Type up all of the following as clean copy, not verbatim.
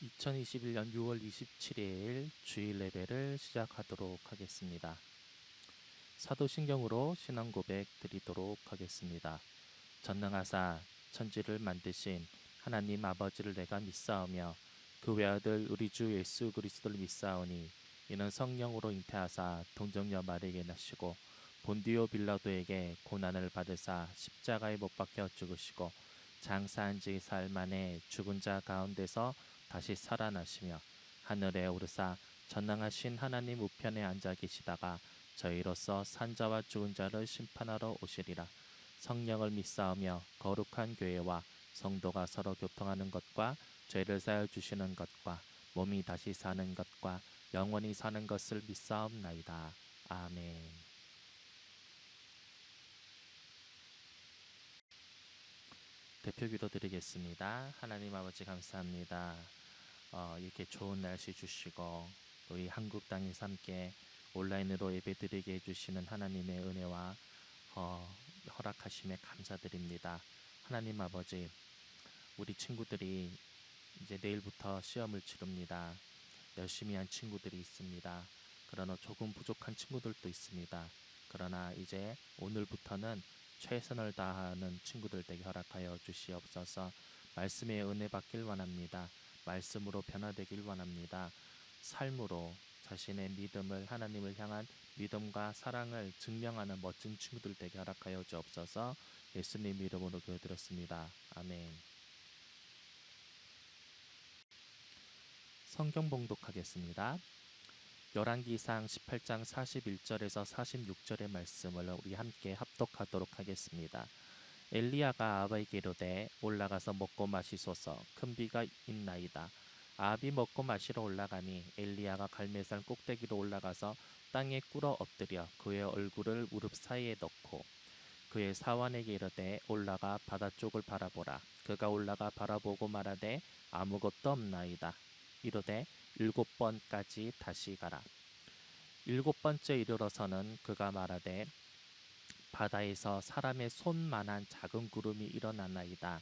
2021년 6월 27일 주일 예배를 시작하도록 하겠습니다. 사도신경으로 신앙 고백 드리도록 하겠습니다. 전능하사 천지를 만드신 하나님 아버지를 내가 믿사오며 그 외아들 우리 주 예수 그리스도를 믿사오니 이는 성령으로 잉태하사 동정녀 마리에게 나시고 본디오 빌라도에게 고난을 받으사 십자가에 못 박혀 죽으시고 장사한 지 사흘 만에 죽은 자 가운데서 다시 살아나시며 하늘에 오르사 전능하신 하나님 우편에 앉아 계시다가 저희로서 산자와 죽은 자를 심판하러 오시리라. 성령을 믿사오며 거룩한 교회와 성도가 서로 교통하는 것과 죄를 사여 주시는 것과 몸이 다시 사는 것과 영원히 사는 것을 믿사옵나이다. 아멘. 대표기도 드리겠습니다. 하나님 아버지 감사합니다. 이렇게 좋은 날씨 주시고 우리 한국 땅에서 함께 온라인으로 예배드리게 해주시는 하나님의 은혜와 허락하심에 감사드립니다. 하나님 아버지, 우리 친구들이 이제 내일부터 시험을 치릅니다. 열심히 한 친구들이 있습니다. 그러나 조금 부족한 친구들도 있습니다. 그러나 이제 오늘부터는 최선을 다하는 친구들 되게 허락하여 주시옵소서. 말씀의 은혜 받길 원합니다. 말씀으로 변화되길 원합니다. 삶으로 자신의 믿음을, 하나님을 향한 믿음과 사랑을 증명하는 멋진 친구들 되게 허락하여 주옵소서. 예수님 이름으로 기도드렸습니다. 아멘. 성경 봉독하겠습니다. 열왕기상 18장 41절에서 46절의 말씀을 우리 함께 합독하도록 하겠습니다. 엘리야가 아합에게 이르되 올라가서 먹고 마시소서, 큰 비가 있나이다. 아합이 먹고 마시러 올라가니 엘리야가 갈매산 꼭대기로 올라가서 땅에 꿇어 엎드려 그의 얼굴을 무릎 사이에 넣고 그의 사환에게 이르되 올라가 바다 쪽을 바라보라. 그가 올라가 바라보고 말하되 아무것도 없나이다. 이르되 7번까지 다시 가라. 7번째 이르러서는 그가 말하되 바다에서 사람의 손만한 작은 구름이 일어나나이다.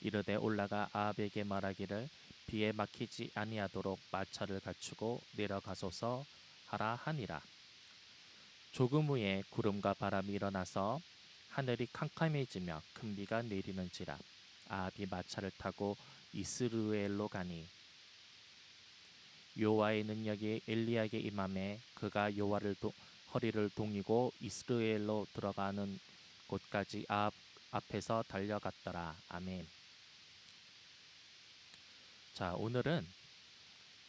이르되 올라가 아합에게 말하기를 비에 막히지 아니하도록 마차를 갖추고 내려가소서 하라 하니라. 조금 후에 구름과 바람이 일어나서 하늘이 캄캄해지며 큰 비가 내리는지라. 아합이 마차를 타고 이스루엘로 가니 여호와의 능력이 엘리야에게 임함에 그가 허리를 동이고 이스라엘로 들어가는 곳까지 아합 앞에서 달려갔더라. 아멘. 자, 오늘은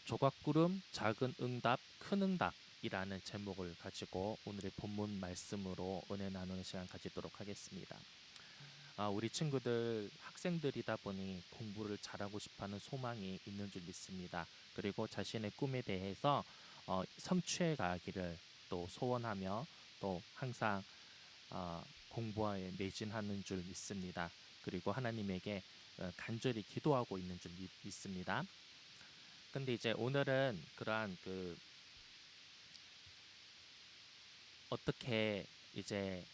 조각구름 작은 응답 큰 응답이라는 제목을 가지고 오늘의 본문 말씀으로 은혜 나누는 시간 가지도록 하겠습니다. 우리 친구들 학생들이다 보니 공부를 잘하고 싶어하는 소망이 있는 줄 믿습니다. 그리고 자신의 꿈에 대해서 성취해 가기를 또 소원하며 또 항상 공부에 매진하는 줄 믿습니다. 그리고 하나님에게 간절히 기도하고 있는 줄 믿습니다. 근데 이제 오늘은 그러한 어떻게 이제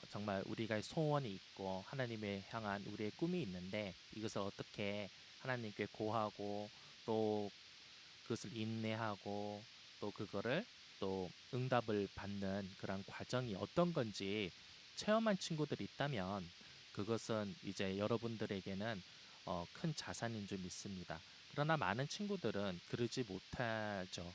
정말 우리가 소원이 있고 하나님에 향한 우리의 꿈이 있는데 이것을 어떻게 하나님께 고하고 또 그것을 인내하고 또 그거를 또 응답을 받는 그런 과정이 어떤 건지 체험한 친구들이 있다면 그것은 이제 여러분들에게는 큰 자산인 줄 믿습니다. 그러나 많은 친구들은 그러지 못하죠.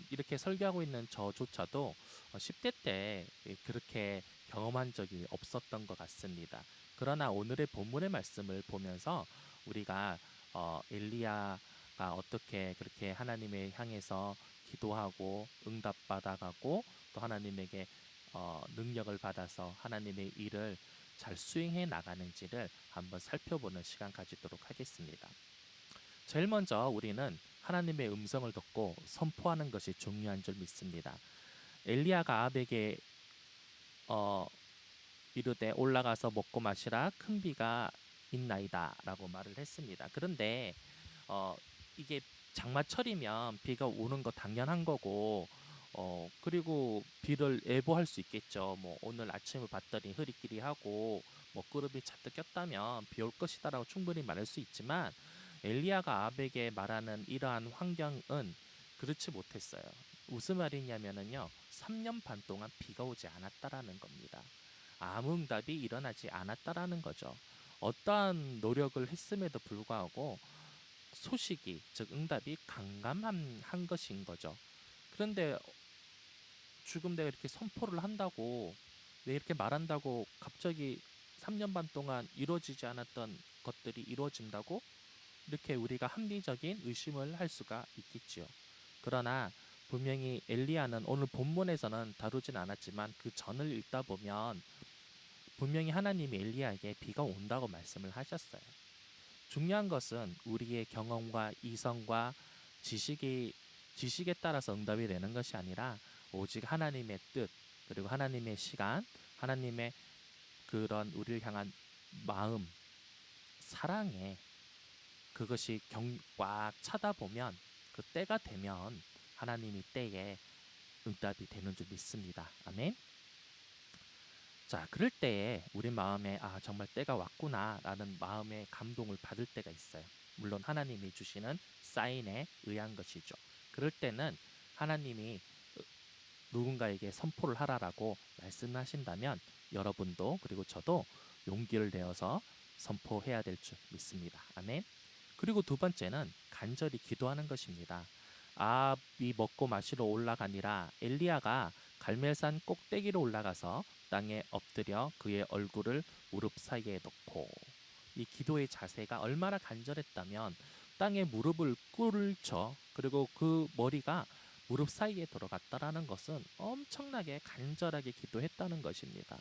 이렇게 설교하고 있는 저조차도 10대 때 그렇게 경험한 적이 없었던 것 같습니다. 그러나 오늘의 본문의 말씀을 보면서 우리가 엘리야가 어떻게 그렇게 하나님을 향해서 기도하고 응답받아가고 또 하나님에게 능력을 받아서 하나님의 일을 잘 수행해 나가는지를 한번 살펴보는 시간 가지도록 하겠습니다. 제일 먼저 우리는 하나님의 음성을 듣고 선포하는 것이 중요한 줄 믿습니다. 엘리야가 아합에게 이르되 올라가서 먹고 마시라, 큰 비가 있나이다 라고 말을 했습니다. 그런데 이게 장마철이면 비가 오는 거 당연한 거고 그리고 비를 예보할 수 있겠죠. 뭐 오늘 아침을 봤더니 흐리끼리 하고 뭐 구름이 잔뜩 꼈다면 비 올 것이다라고 충분히 말할 수 있지만 엘리야가 아합에게 말하는 이러한 환경은 그렇지 못했어요. 무슨 말이냐면은요, 3년 반 동안 비가 오지 않았다라는 겁니다. 아무 응답이 일어나지 않았다라는 거죠. 어떠한 노력을 했음에도 불구하고 소식이, 즉 응답이 강감한 것인 거죠. 그런데 지금 내가 이렇게 선포를 한다고, 내가 이렇게 말한다고 갑자기 3년 반 동안 이루어지지 않았던 것들이 이루어진다고? 이렇게 우리가 합리적인 의심을 할 수가 있겠지요. 그러나 분명히 엘리야는 오늘 본문에서는 다루진 않았지만 그 전을 읽다 보면 분명히 하나님이 엘리야에게 비가 온다고 말씀을 하셨어요. 중요한 것은 우리의 경험과 이성과 지식이 지식에 따라서 응답이 되는 것이 아니라 오직 하나님의 뜻, 그리고 하나님의 시간, 하나님의 그런 우리를 향한 마음, 사랑에 그것이 꽉 차다 보면 그 때가 되면 하나님이 때에 응답이 되는 줄 믿습니다. 아멘. 자, 그럴 때에 우리 마음에 정말 때가 왔구나라는 마음의 감동을 받을 때가 있어요. 물론 하나님이 주시는 사인에 의한 것이죠. 그럴 때는 하나님이 누군가에게 선포를 하라라고 말씀하신다면 여러분도 그리고 저도 용기를 내어서 선포해야 될 줄 믿습니다. 아멘. 그리고 두 번째는 간절히 기도하는 것입니다. 아합이 먹고 마시러 올라가니라 엘리야가 갈멜산 꼭대기로 올라가서 땅에 엎드려 그의 얼굴을 무릎 사이에 놓고, 이 기도의 자세가 얼마나 간절했다면 땅에 무릎을 꿇죠. 그리고 그 머리가 무릎 사이에 들어갔다라는 것은 엄청나게 간절하게 기도했다는 것입니다.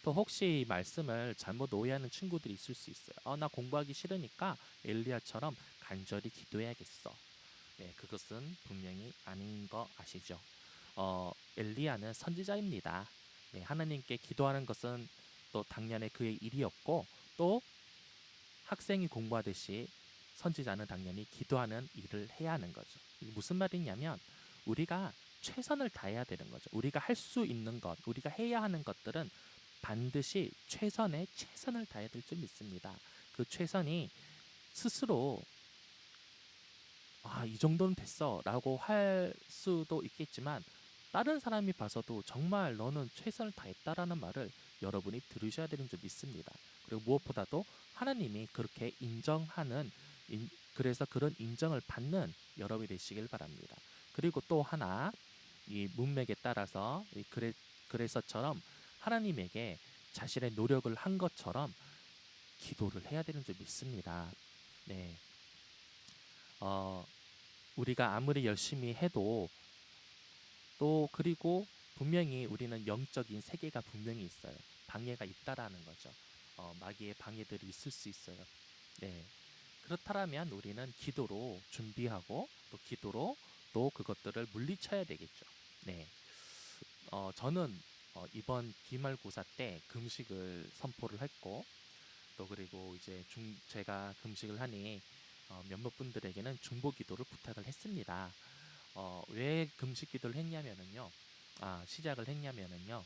또 혹시 이 말씀을 잘못 오해하는 친구들이 있을 수 있어요. 나 공부하기 싫으니까 엘리야처럼 간절히 기도해야겠어. 네, 그것은 분명히 아닌 거 아시죠? 엘리야는 선지자입니다. 네, 하나님께 기도하는 것은 또 당연히 그의 일이었고, 또 학생이 공부하듯이 선지자는 당연히 기도하는 일을 해야 하는 거죠. 이게 무슨 말이냐면 우리가 최선을 다해야 되는 거죠. 우리가 할 수 있는 것, 우리가 해야 하는 것들은 반드시 최선을 다해야 될 줄 믿습니다. 그 최선이 스스로 이 정도는 됐어 라고 할 수도 있겠지만, 다른 사람이 봐서도 정말 너는 최선을 다했다라는 말을 여러분이 들으셔야 되는 줄 믿습니다. 그리고 무엇보다도 하나님이 그렇게 인정하는, 그래서 그런 인정을 받는 여러분이 되시길 바랍니다. 그리고 또 하나, 이 문맥에 따라서 그래서처럼 하나님에게 자신의 노력을 한 것처럼 기도를 해야 되는 줄 믿습니다. 네. 어, 우리가 아무리 열심히 해도 또 그리고 분명히 우리는 영적인 세계가 분명히 있어요. 방해가 있다라는 거죠. 마귀의 방해들이 있을 수 있어요. 네. 그렇다면 우리는 기도로 준비하고 또 기도로 또 그것들을 물리쳐야 되겠죠. 네. 저는 이번 기말고사 때 금식을 선포를 했고, 또 그리고 이제 제가 금식을 하니 몇몇 분들에게는 중보 기도를 부탁을 했습니다. 왜 금식 기도를 했냐면은요. 시작을 했냐면은요.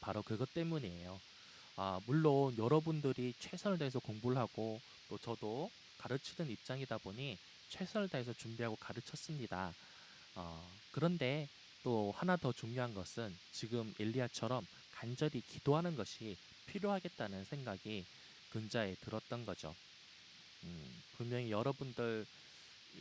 바로 그것 때문이에요. 물론 여러분들이 최선을 다해서 공부를 하고 또 저도 가르치는 입장이다 보니 최선을 다해서 준비하고 가르쳤습니다. 그런데 또 하나 더 중요한 것은 지금 엘리야처럼 간절히 기도하는 것이 필요하겠다는 생각이 근자에 들었던 거죠. 분명히 여러분들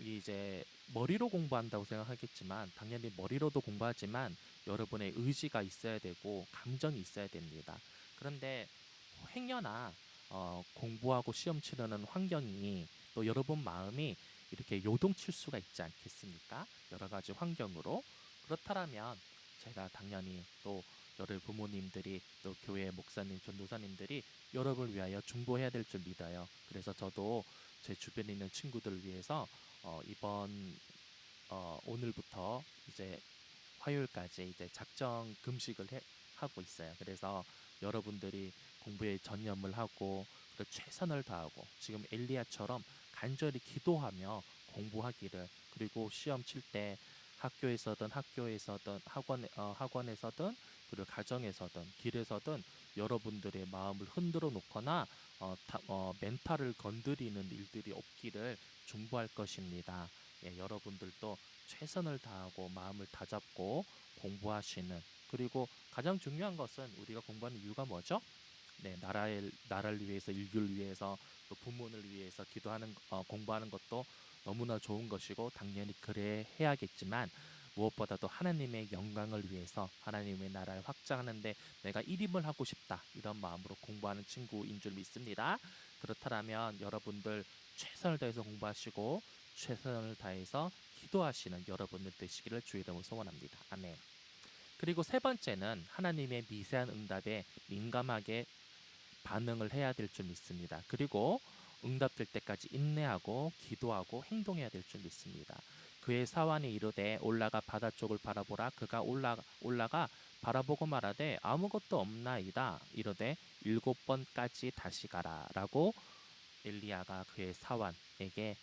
이제 머리로 공부한다고 생각하겠지만 당연히 머리로도 공부하지만 여러분의 의지가 있어야 되고 감정이 있어야 됩니다. 그런데 행여나 공부하고 시험 치르는 환경이 또 여러분 마음이 이렇게 요동칠 수가 있지 않겠습니까? 여러 가지 환경으로. 그렇다면 제가 당연히 또 여러 부모님들이 또 교회 목사님, 전도사님들이 여러분을 위하여 중보해야 될 줄 믿어요. 그래서 저도 제 주변에 있는 친구들을 위해서 이번 오늘부터 이제 화요일까지 이제 작정 금식을 하고 있어요. 그래서 여러분들이 공부에 전념을 하고 그 최선을 다하고 지금 엘리야처럼 간절히 기도하며 공부하기를, 그리고 시험 칠 때 학교에서든 학원에서든 그리고 가정에서든 길에서든 여러분들의 마음을 흔들어 놓거나 멘탈을 건드리는 일들이 없기를 되시기를 중보할 것입니다. 예, 여러분들도 최선을 다하고 마음을 다잡고 공부하시는, 그리고 가장 중요한 것은 우리가 공부하는 이유가 뭐죠? 네, 나라를 위해서, 인류를 위해서, 또 부문을 위해서 기도하는, 공부하는 것도 너무나 좋은 것이고 당연히 그래 해야겠지만, 무엇보다도 하나님의 영광을 위해서 하나님의 나라를 확장하는데 내가 일임을 하고 싶다, 이런 마음으로 공부하는 친구인 줄 믿습니다. 그렇다면 여러분들 최선을 다해서 공부하시고 최선을 다해서 기도하시는 여러분들 되시기를 주의 이름으로 소원합니다. 아멘. 그리고 세 번째는 하나님의 미세한 응답에 민감하게 반응을 해야 될 줄 믿습니다. 그리고 응답될 때까지 인내하고 기도하고 행동해야 될 줄 믿습니다. 그의 사환이 이르되 올라가 바다 쪽을 바라보라. 그가 올라가 바라보고 말하되 아무것도 없나이다. 이르되 7번까지 다시 가라라고 엘리야가 그의 사환에게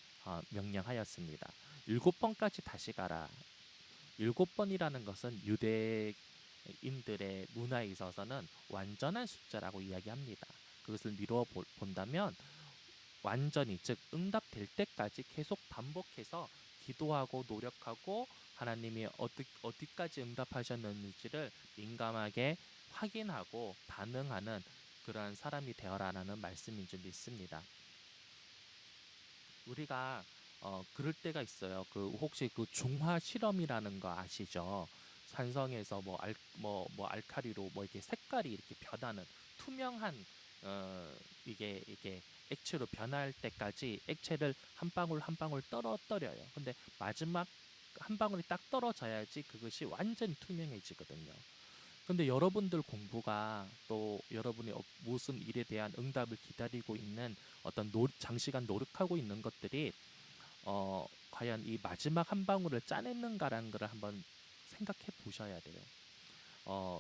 명령하였습니다. 7번까지 다시 가라. 7번이라는 것은 유대인들의 문화에 있어서는 완전한 숫자라고 이야기합니다. 그것을 미루어 본다면 완전히, 즉 응답될 때까지 계속 반복해서 기도하고 노력하고 하나님이 어디까지 응답하셨는지를 민감하게 확인하고 반응하는 그러한 사람이 되어라는 말씀인 줄 믿습니다. 우리가 그럴 때가 있어요. 그 혹시 그 중화 실험이라는 거 아시죠? 산성에서 뭐 알카리로 뭐 이렇게 색깔이 이렇게 변하는 투명한, 이게 액체로 변할 때까지 액체를 한 방울 한 방울 떨어뜨려요. 근데 마지막 한 방울이 딱 떨어져야지 그것이 완전히 투명해지거든요. 근데 여러분들 공부가, 또 여러분이 무슨 일에 대한 응답을 기다리고 있는 어떤 장시간 노력하고 있는 것들이 과연 이 마지막 한 방울을 짜냈는가라는 것을 한번 생각해 보셔야 돼요. 어,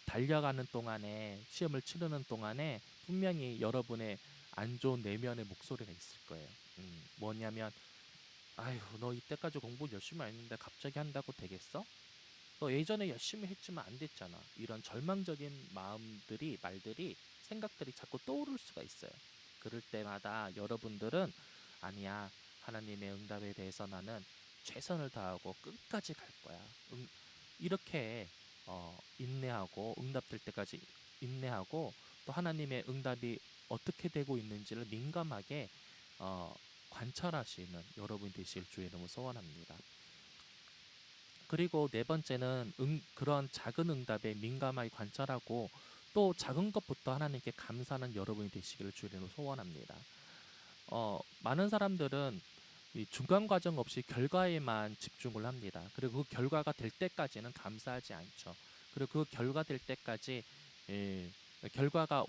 달려가는 동안에, 시험을 치르는 동안에 분명히 여러분의 안 좋은 내면의 목소리가 있을 거예요. 뭐냐면, 아휴, 너 이때까지 공부 열심히 했는데 갑자기 한다고 되겠어? 너 예전에 열심히 했지만 안 됐잖아. 이런 절망적인 말들이, 생각들이 자꾸 떠오를 수가 있어요. 그럴 때마다 여러분들은 아니야, 하나님의 응답에 대해서 나는 최선을 다하고 끝까지 갈 거야. 이렇게 인내하고 응답될 때까지 인내하고, 또 하나님의 응답이 어떻게 되고 있는지를 민감하게 어, 관찰하시는 여러분 되실 주의 이름으로 소원합니다. 그리고 네 번째는 그런 작은 응답에 민감하게 관찰하고 또 작은 것부터 하나님께 감사하는 여러분이 되시기를 주님으로 소원합니다. 많은 사람들은 이 중간 과정 없이 결과에만 집중을 합니다. 그리고 그 결과가 될 때까지는 감사하지 않죠. 그리고 그 결과 될 때까지, 예, 결과가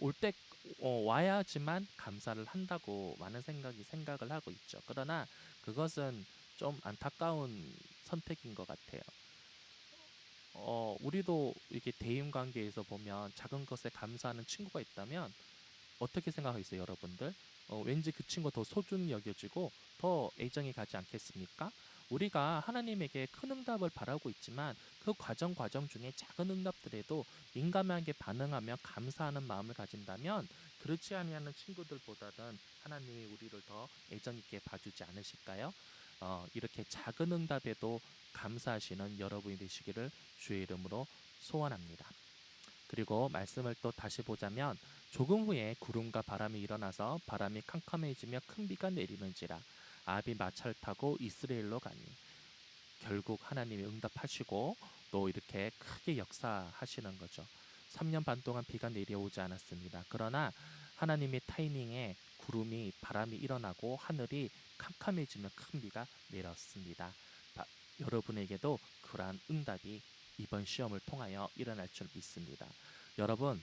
와야지만 감사를 한다고 많은 생각을 하고 있죠. 그러나 그것은 좀 안타까운 선택인 것 같아요. 우리도 이렇게 대인 관계에서 보면 작은 것에 감사하는 친구가 있다면 어떻게 생각하세요, 여러분들? 왠지 그 친구가 더 소중히 여겨지고 더 애정이 가지 않겠습니까? 우리가 하나님에게 큰 응답을 바라고 있지만 그 과정 중에 작은 응답들에도 민감하게 반응하며 감사하는 마음을 가진다면, 그렇지 아니하는 친구들보다는 하나님이 우리를 더 애정 있게 봐주지 않으실까요? 이렇게 작은 응답에도 감사하시는 여러분이 되시기를 주의 이름으로 소원합니다. 그리고 말씀을 또 다시 보자면, 조금 후에 구름과 바람이 일어나서 바람이 캄캄해지며 큰 비가 내리는지라. 아합이 마차를 타고 이스라엘로 가니. 결국 하나님이 응답하시고 또 이렇게 크게 역사하시는 거죠. 3년 반 동안 비가 내려오지 않았습니다. 그러나 하나님의 타이밍에 바람이 일어나고 하늘이 캄캄해지며 큰 비가 내렸습니다. 여러분에게도 그러한 응답이 이번 시험을 통하여 일어날 줄 믿습니다. 여러분,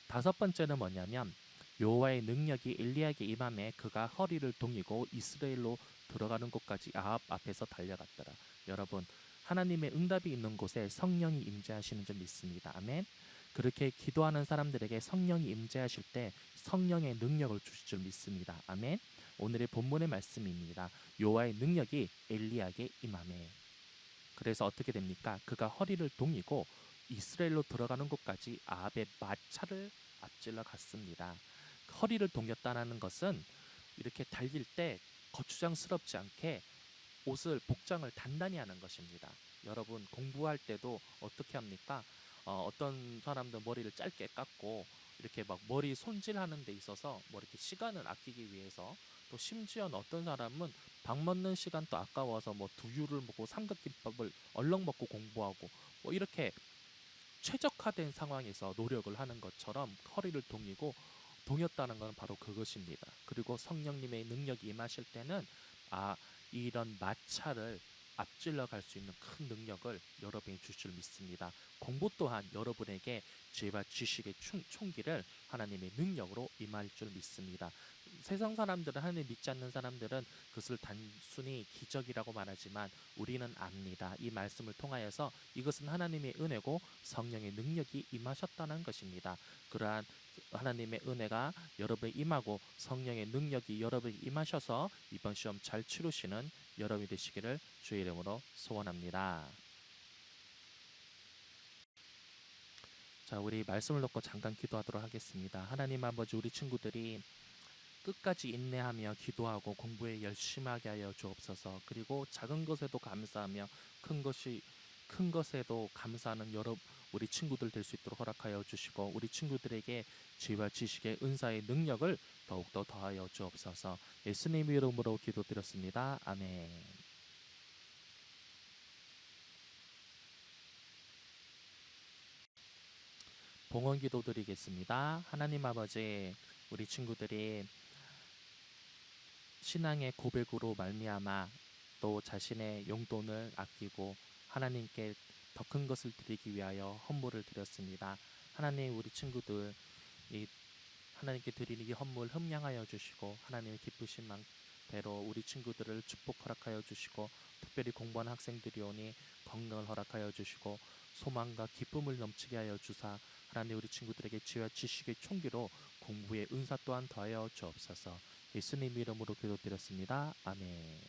다섯 번째는 뭐냐면, 여호와의 능력이 엘리야에게 임함에 그가 허리를 동이고 이스라엘로 들어가는 곳까지 아합 앞에서 달려갔더라. 여러분, 하나님의 응답이 있는 곳에 성령이 임재하시는 줄 믿습니다. 아멘. 그렇게 기도하는 사람들에게 성령이 임재하실 때 성령의 능력을 주실 줄 믿습니다. 아멘. 오늘의 본문의 말씀입니다. 여호와의 능력이 엘리야에게 임함에. 그래서 어떻게 됩니까? 그가 허리를 동이고 이스라엘로 들어가는 곳까지 아합의 마차를 앞질러 갔습니다. 허리를 동였다는 것은 이렇게 달릴 때 거추장스럽지 않게 옷을 복장을 단단히 하는 것입니다. 여러분 공부할 때도 어떻게 합니까? 어떤 사람들 머리를 짧게 깎고 이렇게 막 머리 손질하는 데 있어서 뭐 이렇게 시간을 아끼기 위해서 또 심지어는 어떤 사람은 밥 먹는 시간도 아까워서 뭐 두유를 먹고 삼각김밥을 얼렁 먹고 공부하고 뭐 이렇게 최적화된 상황에서 노력을 하는 것처럼 허리를 동이고 동였다는 건 바로 그것입니다. 그리고 성령님의 능력이 임하실 때는 아 이런 마찰을 앞질러 갈 수 있는 큰 능력을 여러분이 주실 줄 믿습니다. 공부 또한 여러분에게 지혜와 지식의 총기를 하나님의 능력으로 임할 줄 믿습니다. 세상 사람들은 하나님 믿지 않는 사람들은 그것을 단순히 기적이라고 말하지만 우리는 압니다. 이 말씀을 통하여서 이것은 하나님의 은혜고 성령의 능력이 임하셨다는 것입니다. 그러한 하나님의 은혜가 여러분에 임하고 성령의 능력이 여러분에 임하셔서 이번 시험 잘 치르시는 여러분이 되시기를 주의 이름으로 소원합니다. 자, 우리 말씀을 놓고 잠깐 기도하도록 하겠습니다. 하나님 아버지, 우리 친구들이 끝까지 인내하며 기도하고 공부에 열심하게 하여 주옵소서. 그리고 작은 것에도 감사하며 큰 것에도 감사하는 우리 친구들 될 수 있도록 허락하여 주시고 우리 친구들에게 지혜와 지식의 은사의 능력을 더욱더 더하여 주옵소서. 예수님 이름으로 기도드렸습니다. 아멘. 봉헌 기도 드리겠습니다. 하나님 아버지, 우리 친구들이 신앙의 고백으로 말미암아 또 자신의 용돈을 아끼고 하나님께 더 큰 것을 드리기 위하여 헌물을 드렸습니다. 하나님, 우리 친구들 이 하나님께 드리는 이 헌물 흠량하여 주시고 하나님의 기쁘신 대로 우리 친구들을 축복 허락하여 주시고 특별히 공부하는 학생들이 오니 건강을 허락하여 주시고 소망과 기쁨을 넘치게 하여 주사 하나님 우리 친구들에게 지혜와 지식의 총기로 공부의 은사 또한 더하여 주옵소서. 예수님 이름으로 기도드렸습니다. 아멘.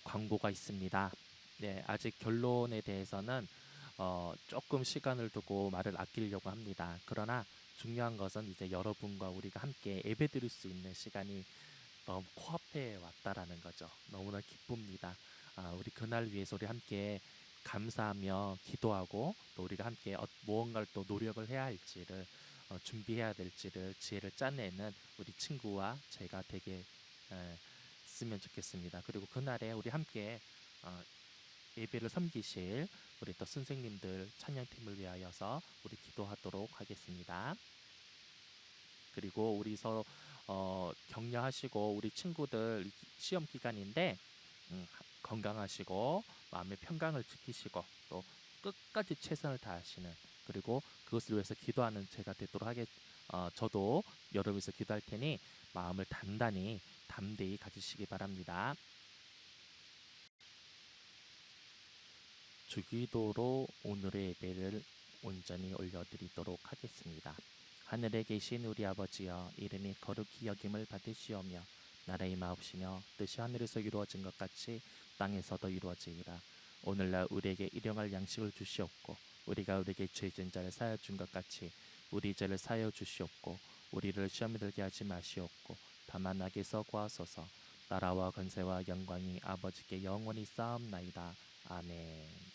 광고가 있습니다. 네, 아직 결론에 대해서는 조금 시간을 두고 말을 아끼려고 합니다. 그러나 중요한 것은 이제 여러분과 우리가 함께 예배드릴 수 있는 시간이 너무 코앞에 왔다라는 거죠. 너무나 기쁩니다. 우리 그날 위해서 우리 함께 감사하며 기도하고 또 우리가 함께 무언가를 또 노력을 해야 할지를 준비해야 될지를 지혜를 짜내는 우리 친구와 제가 되게 쓰면 좋겠습니다. 그리고 그날에 우리 함께 어, 예배를 섬기실 우리 또 선생님들 찬양팀을 위하여서 우리 기도하도록 하겠습니다. 그리고 우리 서로 격려하시고 우리 친구들 시험 기간인데 건강하시고 마음의 평강을 지키시고 또 끝까지 최선을 다하시는 그리고 그것을 위해서 기도하는 제가 되도록 저도 여러분께서 기도할 테니 마음을 단단히 담대히 가지시기 바랍니다. 주기도로 오늘의 예배를 온전히 올려드리도록 하겠습니다. 하늘에 계신 우리 아버지여, 이름이 거룩히 여김을 받으시오며 나라의 마옵시며 뜻이 하늘에서 이루어진 것 같이 땅에서도 이루어지이다. 오늘날 우리에게 일용할 양식을 주시옵고 우리가 우리에게 죄진 자를 사하여 준 것 같이 우리 죄를 사하여 주시옵고 우리를 시험에 들게 하지 마시옵고 다만 악에서 구하소서. 나라와 권세와 영광이 아버지께 영원히 쌓옵나이다. 아멘.